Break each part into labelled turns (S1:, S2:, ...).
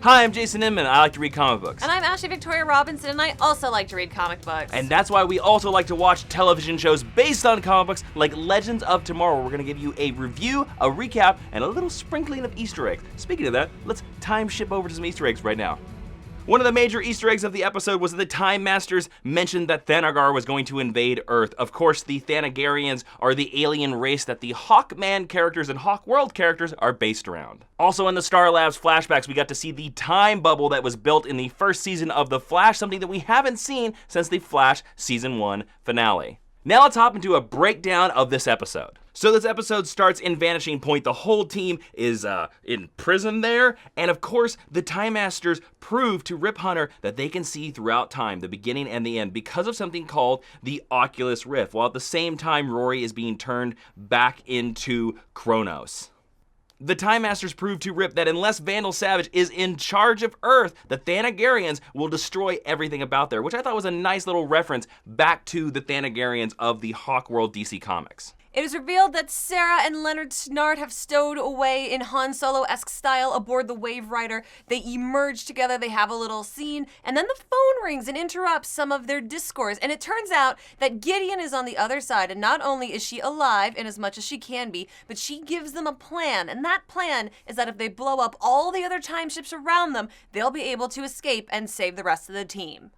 S1: Hi, I'm Jason Inman. I like to read comic books.
S2: And I'm Ashley Victoria Robinson, and I also like to read comic books.
S1: And that's why we also like to watch television shows based on comic books like Legends of Tomorrow. We're going to give you a review, a recap, and a little sprinkling of Easter eggs. Speaking of that, let's time ship over to some Easter eggs right now. One of the major Easter eggs of the episode was that the Time Masters mentioned that Thanagar was going to invade Earth. Of course, the Thanagarians are the alien race that the Hawkman characters and Hawkworld characters are based around. Also in the Star Labs flashbacks, we got to see the time bubble that was built in the first season of The Flash, something that we haven't seen since the Flash Season 1 finale. Now let's hop into a breakdown of this episode. So this episode starts in Vanishing Point. The whole team is in prison there. And of course, the Time Masters prove to Rip Hunter that they can see throughout time, the beginning and the end, because of something called the Oculus Rift, while at the same time Rory is being turned back into Kronos. The Time Masters prove to Rip that unless Vandal Savage is in charge of Earth, the Thanagarians will destroy everything about there, which I thought was a nice little reference back to the Thanagarians of the Hawkworld DC Comics.
S2: It is revealed that Sarah and Leonard Snart have stowed away in Han Solo-esque style aboard the Wave Rider. They emerge together, they have a little scene, and then the phone rings and interrupts some of their discourse. And it turns out that Gideon is on the other side, and not only is she alive in as much as she can be, but she gives them a plan. And that plan is that if they blow up all the other time ships around them, they'll be able to escape and save the rest of the team.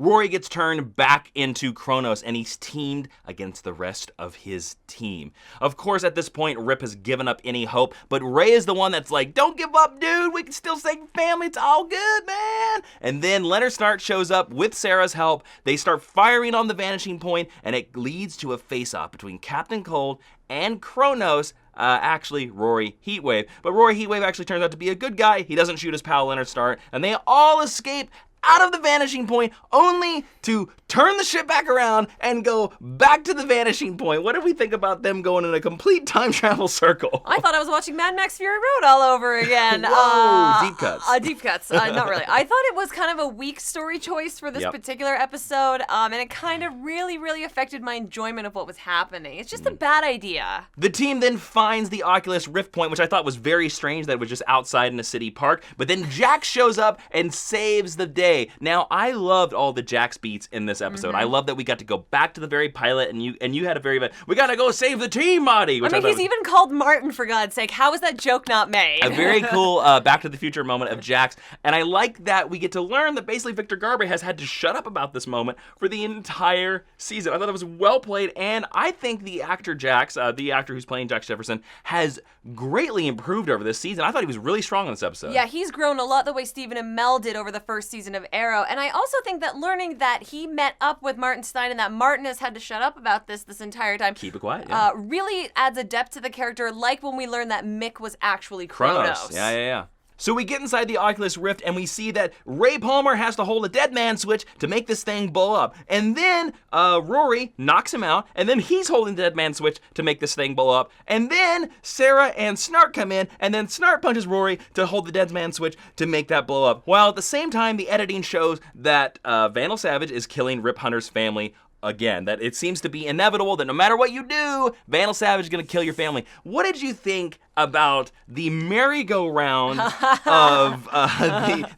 S1: Rory gets turned back into Kronos, and he's teamed against the rest of his team. Of course, at this point, Rip has given up any hope, but Ray is the one that's like, don't give up, dude. We can still save your family. It's all good, man. And then Leonard Snart shows up with Sarah's help. They start firing on the Vanishing Point, and it leads to a face-off between Captain Cold and Kronos, actually Rory Heatwave. But Rory Heatwave actually turns out to be a good guy. He doesn't shoot his pal Leonard Snart, and they all escape out of the Vanishing Point, only to turn the ship back around and go back to the Vanishing Point. What did we think about them going in a complete time travel circle?
S2: I thought I was watching Mad Max Fury Road all over again.
S1: Whoa, deep cuts.
S2: Deep cuts, not really. I thought it was kind of a weak story choice for this particular episode, and it kind of really affected my enjoyment of what was happening. It's just a bad idea.
S1: The team then finds the Oculus Rift Point, which I thought was very strange that it was just outside in a city park, but then Jax shows up and saves the day. Now, I loved all the Jax beats in this episode. I love that we got to go back to the very pilot, and you had a very, we gotta go save the team, Marty.
S2: I mean, he's even called Martin, for God's sake. How is that joke not made?
S1: A very cool Back to the Future moment of Jax, and I like that we get to learn that basically Victor Garber has had to shut up about this moment for the entire season. I thought it was well played, and I think the actor Jax, the actor who's playing Jax Jefferson, has greatly improved over this season. I thought he was really strong in this episode.
S2: Yeah, he's grown a lot the way Stephen Amell did over the first season of Arrow, and I also think that learning that he met up with Martin Stein and that Martin has had to shut up about this entire time.
S1: Keep it quiet, yeah.
S2: Really adds a depth to the character, like when we learned that Mick was actually Kronos.
S1: Yeah. So we get inside the Oculus Rift and we see that Ray Palmer has to hold a dead man switch to make this thing blow up. And then Rory knocks him out, and then he's holding the dead man switch to make this thing blow up. And then Sarah and Snart come in, and then Snart punches Rory to hold the dead man switch to make that blow up. While at the same time, the editing shows that Vandal Savage is killing Rip Hunter's family again, that it seems to be inevitable that no matter what you do, Vandal Savage is going to kill your family. What did you think about the merry-go-round of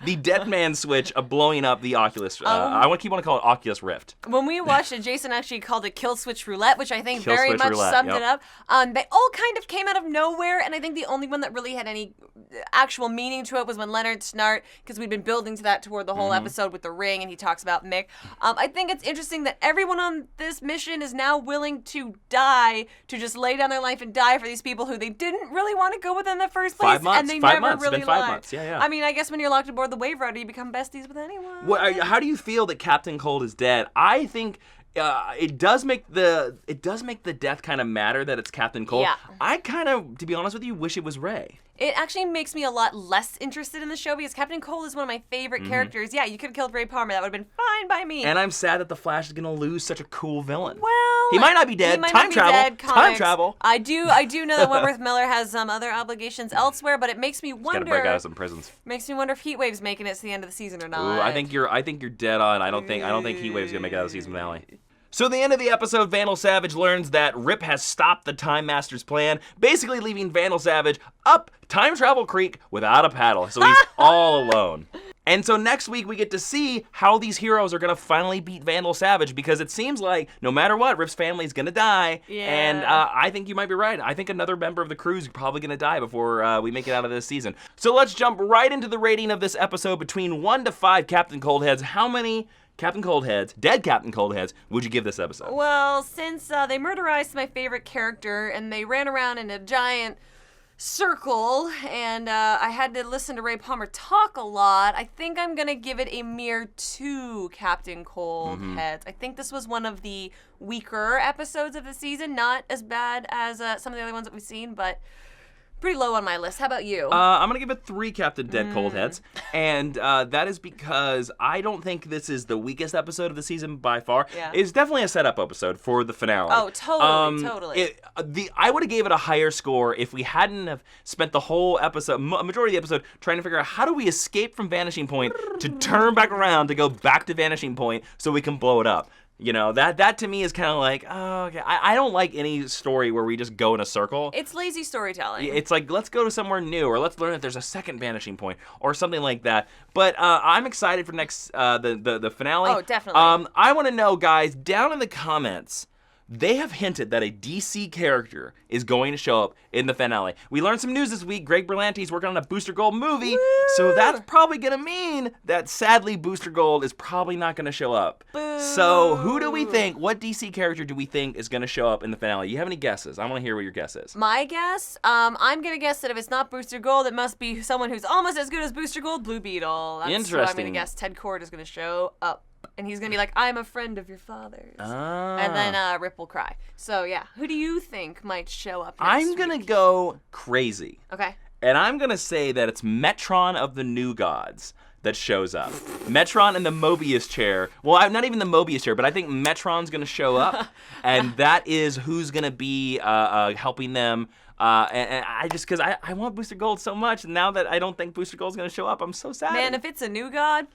S1: the dead man switch of blowing up the Oculus? I want to call it Oculus Rift.
S2: When we watched it, Jason actually called it Kill Switch Roulette, which I think very much summed it up. They all kind of came out of nowhere, and I think the only one that really had any actual meaning to it was when Leonard Snart, because we'd been building to that toward the whole episode with the ring, and he talks about Mick. I think it's interesting that everyone on this mission is now willing to die, to just lay down their life and die for these people who they didn't really want to go with in the first place.
S1: 5 months.
S2: And they
S1: 5
S2: never
S1: months.
S2: really
S1: It's been 5
S2: lied.
S1: months. Yeah.
S2: I mean, I guess when you're locked aboard the Wave Rider, you become besties with anyone.
S1: How do you feel that Captain Cold is dead? I think it does make the death kind of matter that it's Captain Cold.
S2: Yeah.
S1: I kind of, to be honest with you, wish it was Ray.
S2: It actually makes me a lot less interested in the show because Captain Cold is one of my favorite characters. Yeah, you could have killed Ray Palmer. That would have been fine by me.
S1: And I'm sad that the Flash is going to lose such a cool villain.
S2: Well,
S1: he might not be dead. Time travel.
S2: I do know that Wentworth Miller has some other obligations elsewhere, but it makes me wonder.
S1: He's got to break out of some prisons.
S2: Makes me wonder if Heatwave's making it to the end of the season or not.
S1: Ooh, I think you're dead on. I don't think Heatwave's going to make it out of the season finale. So at the end of the episode, Vandal Savage learns that Rip has stopped the Time Master's plan, basically leaving Vandal Savage up Time Travel Creek without a paddle. So he's all alone. And so next week we get to see how these heroes are gonna finally beat Vandal Savage, because it seems like no matter what, Rip's family is gonna die.
S2: Yeah.
S1: And I think you might be right. I think another member of the crew is probably gonna die before we make it out of this season. So let's jump right into the rating of this episode between 1 to 5 Captain Coldheads. How many Captain Coldheads, dead Captain Coldheads, would you give this episode?
S2: Well, since they murderized my favorite character and they ran around in a giant circle and I had to listen to Ray Palmer talk a lot, I think I'm gonna give it a mere 2 Captain Coldheads. I think this was one of the weaker episodes of the season, not as bad as some of the other ones that we've seen, but pretty low on my list. How about you?
S1: I'm gonna give it 3 Captain Dead Coldheads, and that is because I don't think this is the weakest episode of the season by far.
S2: Yeah.
S1: It's definitely a setup episode for the finale.
S2: Oh, totally.
S1: I would have gave it a higher score if we hadn't have spent the whole episode, majority of the episode, trying to figure out how do we escape from Vanishing Point to turn back around to go back to Vanishing Point so we can blow it up. You know, that to me is kind of like, oh, okay. I don't like any story where we just go in a circle.
S2: It's lazy storytelling.
S1: It's like, let's go to somewhere new, or let's learn that there's a second Vanishing Point, or something like that. But I'm excited for next the finale.
S2: Oh, definitely.
S1: I want to know, guys, down in the comments, they have hinted that a DC character is going to show up in the finale. We learned some news this week. Greg Berlanti's working on a Booster Gold movie, so that's probably going to mean that, sadly, Booster Gold is probably not going to show up.
S2: Boo.
S1: So who do we think, what DC character do we think is going to show up in the finale? You have any guesses? I want to hear what your guess is.
S2: My guess? I'm going to guess that if it's not Booster Gold, it must be someone who's almost as good as Booster Gold, Blue Beetle. That's
S1: Interesting.
S2: what I'm going to guess. Ted Kord is going to show up. And he's going to be like, I'm a friend of your father's. And then Rip will cry. So, yeah. Who do you think might show up next
S1: I'm going to
S2: week?
S1: go crazy.
S2: Okay.
S1: And I'm going to say that it's Metron of the New Gods that shows up. Metron in the Mobius chair. Well, not even the Mobius chair, but I think Metron's going to show up. And that is who's going to be helping them. And I just, because I want Booster Gold so much. And now that I don't think Booster Gold's going to show up, I'm so sad.
S2: Man, if it's a new god,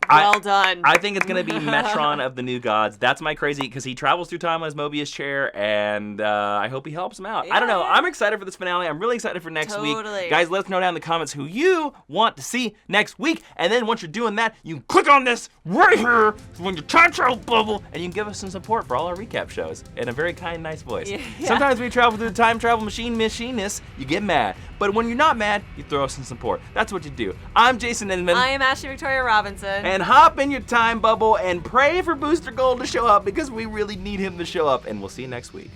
S2: well done.
S1: I think it's going to be Metron of the New Gods. That's my crazy, because he travels through time on his Mobius chair, and I hope he helps him out. I don't know. I'm excited for this finale. I'm really excited for next week. Guys, let us know down in the comments who you want to see next week. And then once you're doing that, you can click on this right here when your time travel bubble, and you can give us some support for all our recap shows in a very kind, nice voice.
S2: Yeah.
S1: Sometimes we travel through the time travel machinist, you get mad. But when you're not mad, you throw us some support. That's what you do. I'm Jason Inman.
S2: I am Ashley Victoria Robinson.
S1: And hop in your time bubble and pray for Booster Gold to show up, because we really need him to show up. And we'll see you next week.